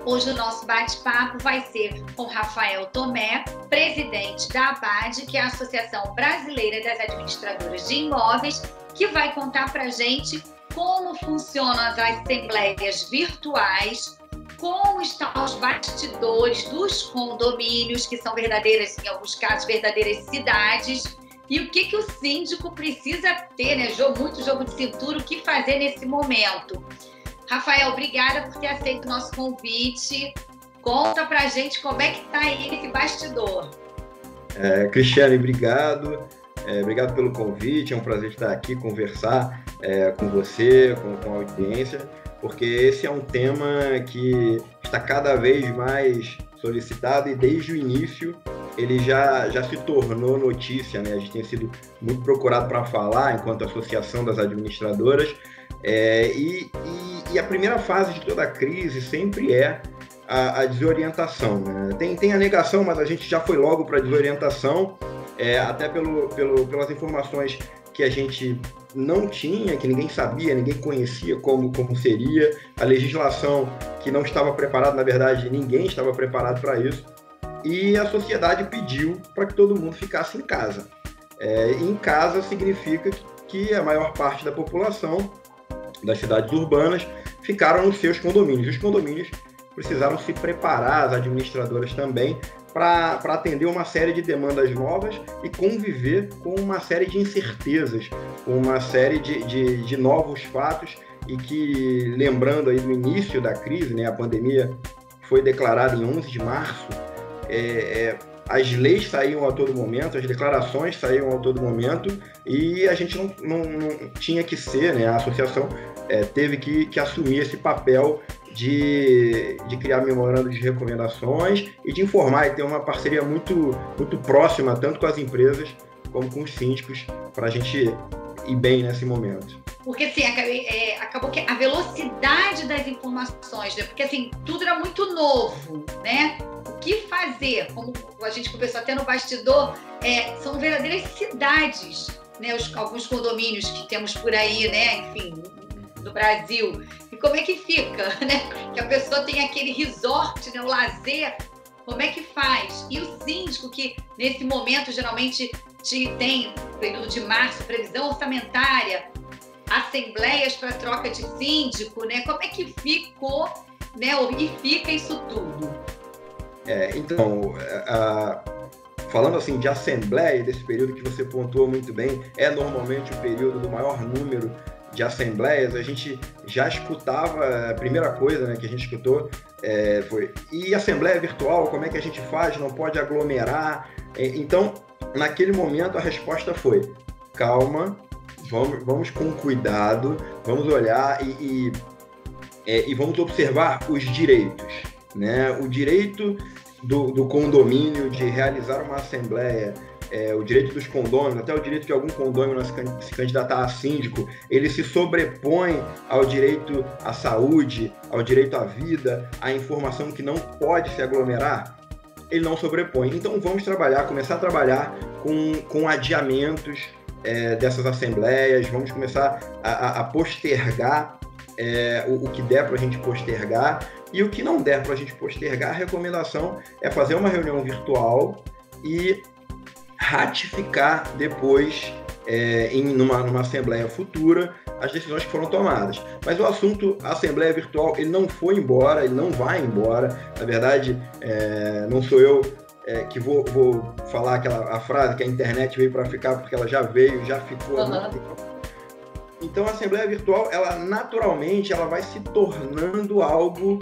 Hoje o nosso bate-papo vai ser com Rafael Tomé, presidente da ABAD, que é a Associação Brasileira das Administradoras de Imóveis, que vai contar para a gente como funcionam as assembleias virtuais, como estão os bastidores dos condomínios, que são verdadeiras, em alguns casos, verdadeiras cidades, e o que o síndico precisa ter, né? Muito jogo de cintura, o que fazer nesse momento. Rafael, obrigada por ter aceito o nosso convite. Conta pra gente como é que tá aí esse bastidor. Cristiane, obrigado. Obrigado pelo convite. É um prazer estar aqui, conversar com você, com a audiência, porque esse é um tema que está cada vez mais solicitado e desde o início ele já se tornou notícia, né? A gente tem sido muito procurado para falar enquanto Associação das Administradoras. E a primeira fase de toda a crise sempre é a desorientação, né? Tem a negação, mas a gente já foi logo para a desorientação, até pelas informações que a gente não tinha, que ninguém sabia, ninguém conhecia como seria, a legislação que não estava preparada, na verdade, ninguém estava preparado para isso, e a sociedade pediu para que todo mundo ficasse em casa. Em casa significa que a maior parte da população das cidades urbanas ficaram nos seus condomínios. Os condomínios precisaram se preparar, as administradoras também, para atender uma série de demandas novas e conviver com uma série de incertezas, com uma série de novos fatos, e que, lembrando aí do início da crise, né, a pandemia foi declarada em 11 de março, as leis saíam a todo momento, as declarações saíam a todo momento, e a gente não tinha que ser, né, a associação teve que assumir esse papel de criar memorandos de recomendações e de informar, e ter uma parceria muito próxima, tanto com as empresas como com os síndicos, para a gente ir bem nesse momento. Porque assim, acabou que a velocidade das informações, né? Porque assim, tudo era muito novo, né? O que fazer? Como a gente conversou até no bastidor, são verdadeiras cidades, né? Alguns condomínios que temos por aí, né? Enfim, do Brasil. E como é que fica, né? Que a pessoa tem aquele resort, né? O lazer, como é que faz? E o síndico, que nesse momento geralmente tem, período de março, previsão orçamentária, assembleias para troca de síndico, né? Como é que ficou, né? E fica isso tudo? Então, falando assim de assembleia, desse período que você pontuou muito bem, é normalmente o período do maior número de assembleias. A gente já escutava, a primeira coisa, né, que a gente escutou foi: e assembleia virtual, como é que a gente faz? Não pode aglomerar? Então, naquele momento, a resposta foi: calma, vamos com cuidado, vamos olhar e vamos observar os direitos, né? O direito do condomínio de realizar uma assembleia, o direito dos condôminos, até o direito de algum condômino se candidatar a síndico, ele se sobrepõe ao direito à saúde, ao direito à vida, à informação que não pode se aglomerar. Ele não sobrepõe. Então vamos começar a trabalhar com adiamentos dessas assembleias, vamos começar a postergar o que der para a gente postergar, e o que não der para a gente postergar, a recomendação é fazer uma reunião virtual e ratificar depois, numa assembleia futura, as decisões que foram tomadas. Mas o assunto assembleia virtual, ele não foi embora, ele não vai embora. Na verdade, não sou eu que vou falar a frase que a internet veio para ficar, porque ela já veio, já ficou. Então, a assembleia virtual, ela naturalmente vai se tornando algo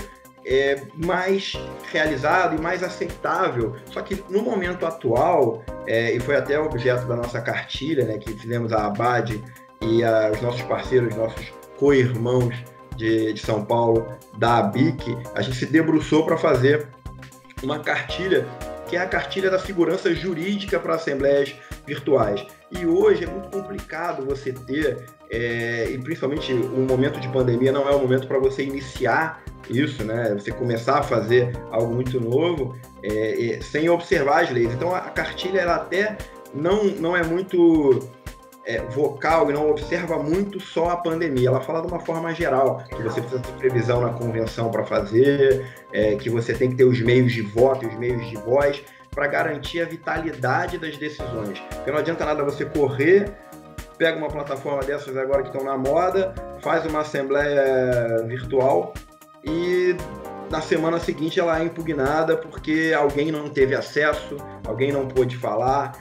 mais realizado e mais aceitável. Só que no momento atual, e foi até objeto da nossa cartilha, né, que fizemos a ABAD e os nossos parceiros, nossos co-irmãos de São Paulo, da ABIC, a gente se debruçou para fazer uma cartilha, que é a cartilha da segurança jurídica para assembleias virtuais. E hoje é muito complicado você ter, e principalmente o momento de pandemia não é o momento para você iniciar isso, né? Você começar a fazer algo muito novo sem observar as leis. Então a cartilha, ela até não é muito vocal e não observa muito só a pandemia. Ela fala de uma forma geral, que você precisa ter previsão na convenção para fazer, que você tem que ter os meios de voto e os meios de voz para garantir a vitalidade das decisões. Porque não adianta nada você correr, pega uma plataforma dessas agora que estão na moda, faz uma assembleia virtual e na semana seguinte ela é impugnada porque alguém não teve acesso, alguém não pôde falar,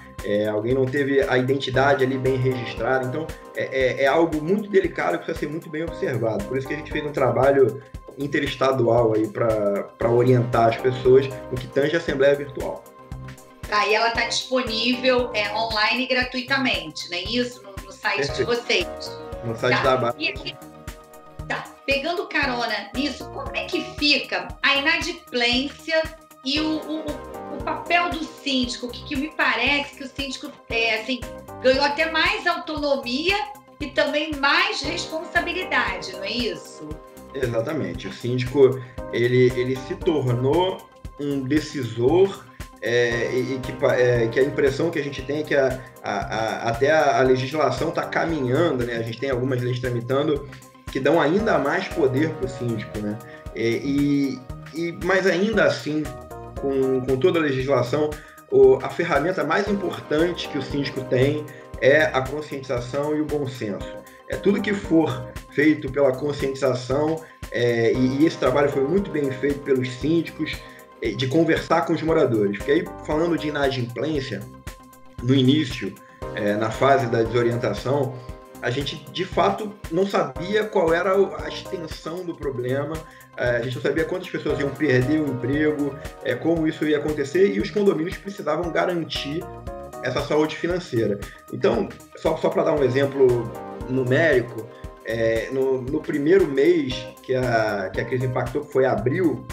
alguém não teve a identidade ali bem registrada. Então, é algo muito delicado que precisa ser muito bem observado. Por isso que a gente fez um trabalho interestadual aí para orientar as pessoas no que tange a Assembleia Virtual. Tá, e ela está disponível online gratuitamente, não é isso? No site de vocês. No site da base. Tá, pegando carona nisso, como é que fica a inadimplência e o papel do síndico, que me parece que o síndico ganhou até mais autonomia e também mais responsabilidade, não é isso? Exatamente. O síndico ele se tornou um decisor que a impressão que a gente tem é que até a legislação está caminhando, né? A gente tem algumas leis tramitando que dão ainda mais poder para o síndico, né? Mas ainda assim, com toda a legislação, a ferramenta mais importante que o síndico tem é a conscientização e o bom senso. Tudo que for feito pela conscientização, e esse trabalho foi muito bem feito pelos síndicos, de conversar com os moradores. Porque aí, falando de inadimplência, no início, na fase da desorientação, a gente, de fato, não sabia qual era a extensão do problema, a gente não sabia quantas pessoas iam perder o emprego, como isso ia acontecer, e os condomínios precisavam garantir essa saúde financeira. Então, só para dar um exemplo numérico, no primeiro mês que a crise impactou, que foi abril,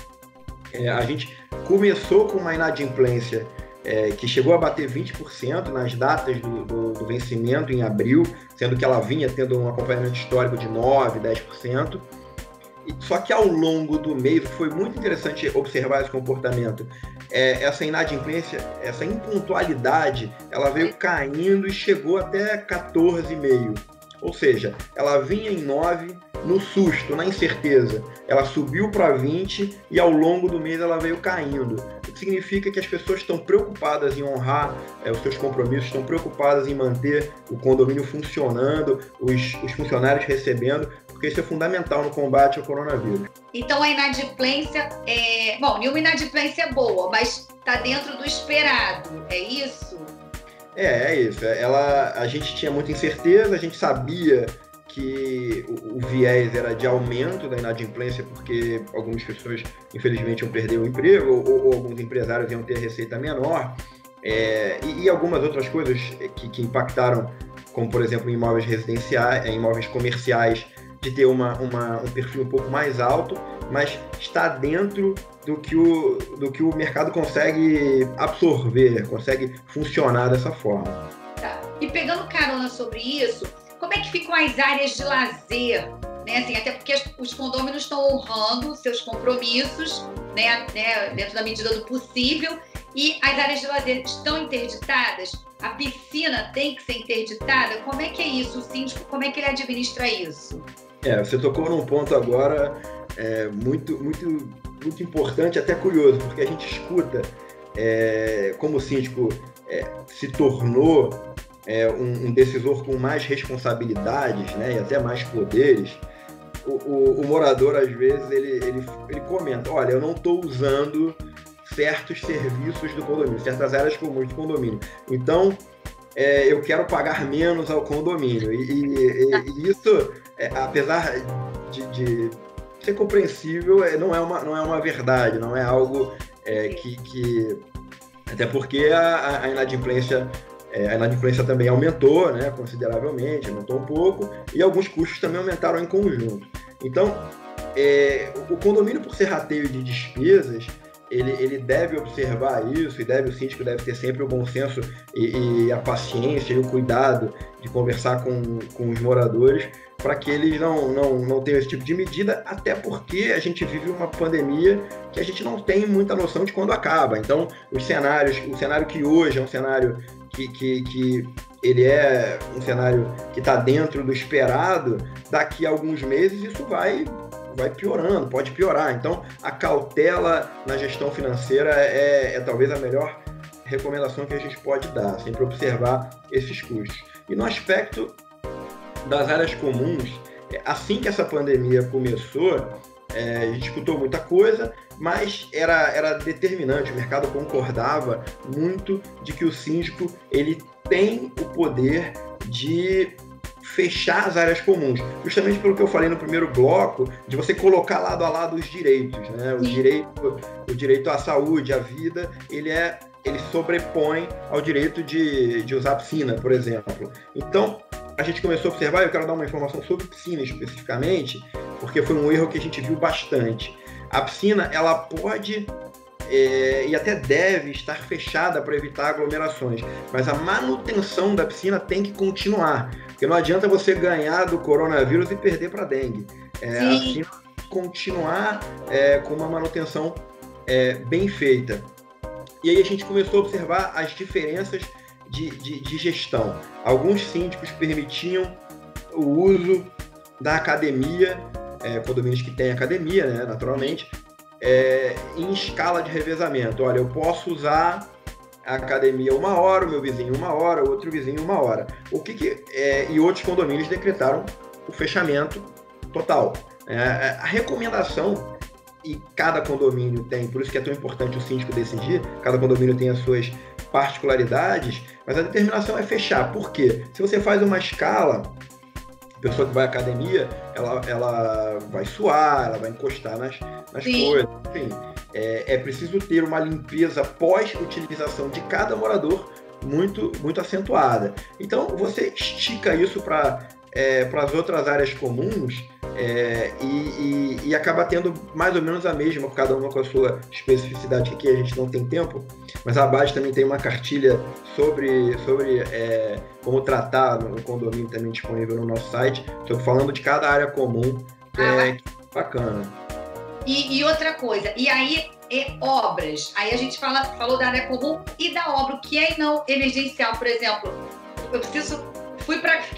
a gente começou com uma inadimplência que chegou a bater 20% nas datas do vencimento em abril, sendo que ela vinha tendo um acompanhamento histórico de 9%, 10%. Só que ao longo do mês, foi muito interessante observar esse comportamento, essa inadimplência, essa impontualidade, ela veio caindo e chegou até 14,5%. Ou seja, ela vinha em 9%, no susto, na incerteza, ela subiu para 20% e ao longo do mês ela veio caindo. O que significa que as pessoas estão preocupadas em honrar os seus compromissos, estão preocupadas em manter o condomínio funcionando, os funcionários recebendo, porque isso é fundamental no combate ao coronavírus. Então a inadimplência nenhuma inadimplência é boa, mas está dentro do esperado, é isso? É isso. A gente tinha muita incerteza, a gente sabia que o viés era de aumento da inadimplência, porque algumas pessoas, infelizmente, iam perder o emprego, ou alguns empresários iam ter receita menor, e algumas outras coisas que impactaram, como, por exemplo, imóveis residenciais, imóveis comerciais, de ter um perfil um pouco mais alto, mas está dentro do que o mercado consegue absorver, consegue funcionar dessa forma. Tá. E pegando carona sobre isso, como é que ficam as áreas de lazer? Né? Assim, até porque os condôminos estão honrando seus compromissos, né, dentro da medida do possível, e as áreas de lazer estão interditadas? A piscina tem que ser interditada? Como é que é isso? O síndico, como é que ele administra isso? Você tocou num ponto agora muito, muito, muito importante, até curioso, porque a gente escuta como o síndico se tornou um decisor com mais responsabilidades, né, e até mais poderes. O morador, às vezes, ele comenta: olha, eu não estou usando certos serviços do condomínio, certas áreas comuns do condomínio, então eu quero pagar menos ao condomínio. E isso, apesar de ser compreensível, não é uma verdade, não é algo que... Até porque a inadimplência também aumentou, né, consideravelmente, aumentou um pouco, e alguns custos também aumentaram em conjunto. Então, o condomínio, por ser rateio de despesas, ele deve observar isso, o síndico deve ter sempre o bom senso e a paciência e o cuidado de conversar com os moradores para que eles não tenham esse tipo de medida, até porque a gente vive uma pandemia que a gente não tem muita noção de quando acaba. Então, o cenário que hoje é um cenário que ele é um cenário que está dentro do esperado, daqui a alguns meses isso vai piorando, pode piorar. Então, a cautela na gestão financeira é talvez a melhor recomendação que a gente pode dar, sempre observar esses custos. E no aspecto das áreas comuns, assim que essa pandemia começou, a gente escutou muita coisa, mas era determinante, o mercado concordava muito de que o síndico ele tem o poder de fechar as áreas comuns, justamente pelo que eu falei no primeiro bloco, de você colocar lado a lado os direitos, né? O direito à saúde, à vida, ele sobrepõe ao direito de usar piscina, por exemplo. Então, a gente começou a observar, eu quero dar uma informação sobre piscina especificamente, porque foi um erro que a gente viu bastante. A piscina, ela pode e até deve estar fechada para evitar aglomerações, mas a manutenção da piscina tem que continuar, porque não adianta você ganhar do coronavírus e perder para a dengue. A piscina continuar com uma manutenção bem feita. E aí a gente começou a observar as diferenças de gestão. Alguns síndicos permitiam o uso da academia, condomínios que têm academia, né, naturalmente, em escala de revezamento. Olha, eu posso usar a academia 1 hora, o meu vizinho 1 hora, o outro vizinho 1 hora. E outros condomínios decretaram o fechamento total. A recomendação, e cada condomínio tem, por isso que é tão importante o síndico decidir, cada condomínio tem as suas particularidades, mas a determinação é fechar. Por quê? Se você faz uma escala, a pessoa que vai à academia, ela vai suar, ela vai encostar nas coisas, enfim. É preciso ter uma limpeza pós-utilização de cada morador muito, muito acentuada. Então, você estica isso para as outras áreas comuns e acaba tendo mais ou menos a mesma, cada uma com a sua especificidade, que aqui a gente não tem tempo, mas a ABAD também tem uma cartilha sobre como tratar no condomínio, também disponível no nosso site, falando de cada área comum, que é bacana. E outra coisa, e aí obras, aí a gente falou da área comum e da obra, o que é não emergencial, por exemplo,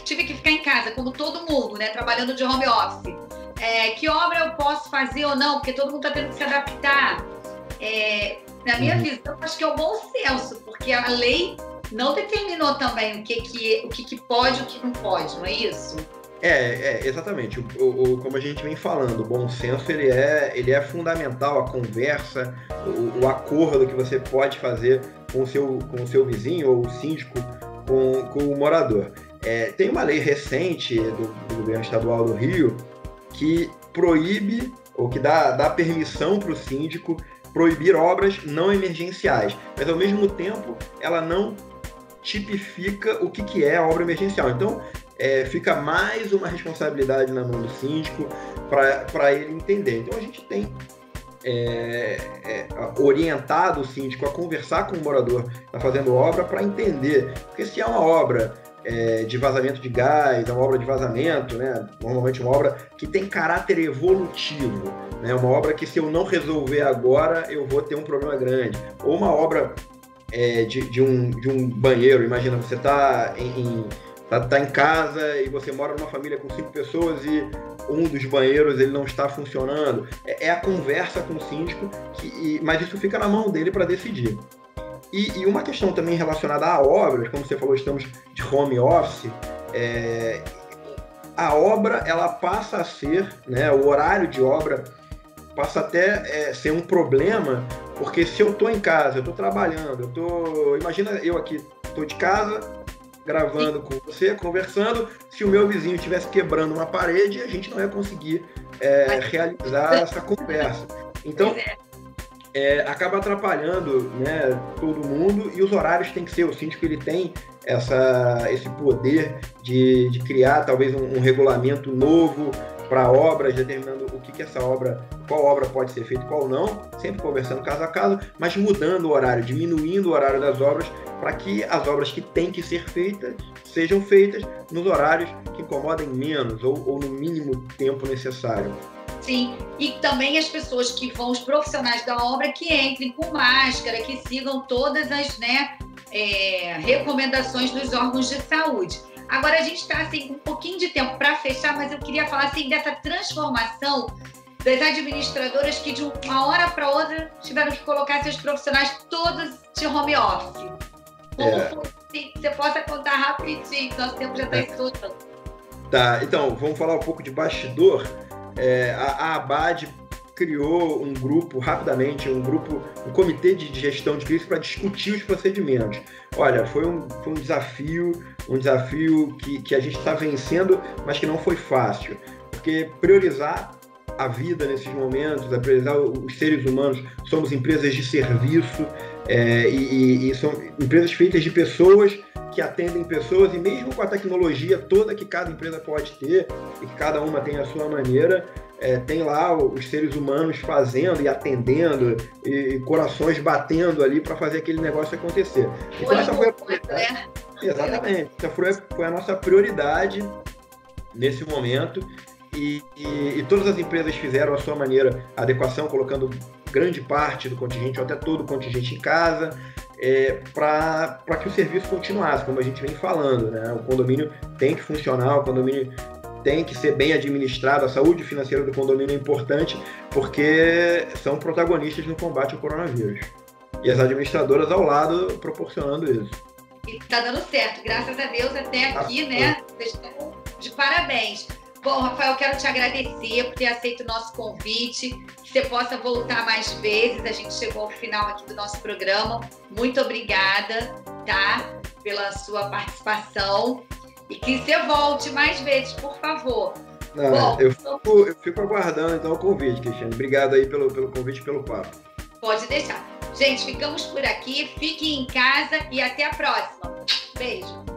tive que ficar em casa, como todo mundo, né, trabalhando de home office. Que obra eu posso fazer ou não? Porque todo mundo está tendo que se adaptar. Na minha visão, acho que é o bom senso, porque a lei não determinou também o que pode e o que não pode, não é isso? Exatamente. Como a gente vem falando, o bom senso ele é fundamental, a conversa, o acordo que você pode fazer com o seu vizinho ou o síndico com o morador. Tem uma lei recente do governo estadual do Rio que proíbe, ou que dá permissão para o síndico proibir obras não emergenciais, mas ao mesmo tempo ela não tipifica o que é a obra emergencial. Então, fica mais uma responsabilidade na mão do síndico para ele entender. Então, a gente tem orientado o síndico a conversar com o morador que está fazendo obra para entender, porque se é uma obra de vazamento de gás, é uma obra de vazamento, né? Normalmente uma obra que tem caráter evolutivo, né? Uma obra que se eu não resolver agora eu vou ter um problema grande, ou uma obra de um banheiro. Imagina, você está em casa e você mora numa família com 5 pessoas e um dos banheiros ele não está funcionando. É a conversa com o síndico, mas isso fica na mão dele para decidir. E uma questão também relacionada a obras, como você falou, estamos de home office, a obra ela passa a ser, né, o horário de obra passa até ser um problema, porque se eu estou em casa, eu estou trabalhando, imagina eu aqui, estou de casa, gravando com você, conversando, se o meu vizinho estivesse quebrando uma parede, a gente não ia conseguir realizar essa conversa. Então, acaba atrapalhando, né, todo mundo, e os horários têm que ser, o síndico ele tem esse poder de criar talvez um regulamento novo para obras, determinando qual obra pode ser feita, qual não, sempre conversando caso a caso, mas mudando o horário, diminuindo o horário das obras, para que as obras que têm que ser feitas sejam feitas nos horários que incomodem menos ou no mínimo tempo necessário. Sim, e também as pessoas que vão, os profissionais da obra, que entrem com máscara, que sigam todas as, né, recomendações dos órgãos de saúde. Agora, a gente está assim, com um pouquinho de tempo para fechar, mas eu queria falar assim, dessa transformação das administradoras que de uma hora para outra tiveram que colocar seus profissionais todos de home office. Como foi assim? Você possa contar rapidinho, nosso tempo já está estourando. Tá, então, vamos falar um pouco de bastidor. A Abad criou um grupo, rapidamente, um comitê de gestão de crise para discutir os procedimentos. Olha, foi um desafio que a gente está vencendo, mas que não foi fácil, porque priorizar a vida nesses momentos, priorizar os seres humanos, somos empresas de serviço, e são empresas feitas de pessoas que atendem pessoas, e mesmo com a tecnologia toda que cada empresa pode ter, e que cada uma tem a sua maneira, tem lá os seres humanos fazendo e atendendo, e corações batendo ali para fazer aquele negócio acontecer. Então essa foi a prioridade. Né? Exatamente. Essa foi a nossa prioridade nesse momento, e todas as empresas fizeram a sua maneira a adequação, colocando grande parte do contingente, ou até todo o contingente em casa, para que o serviço continuasse, como a gente vem falando, né? O condomínio tem que funcionar, o condomínio tem que ser bem administrado, a saúde financeira do condomínio é importante, porque são protagonistas no combate ao coronavírus. E as administradoras ao lado proporcionando isso. E está dando certo, graças a Deus, até aqui, né? Vocês estão de parabéns. Bom, Rafael, quero te agradecer por ter aceito o nosso convite, que você possa voltar mais vezes. A gente chegou ao final aqui do nosso programa. Muito obrigada, tá? Pela sua participação. E que você volte mais vezes, por favor. Bom, eu fico aguardando, então, o convite, Cristiane. Obrigado aí pelo convite e pelo papo. Pode deixar. Gente, ficamos por aqui. Fiquem em casa e até a próxima. Beijo.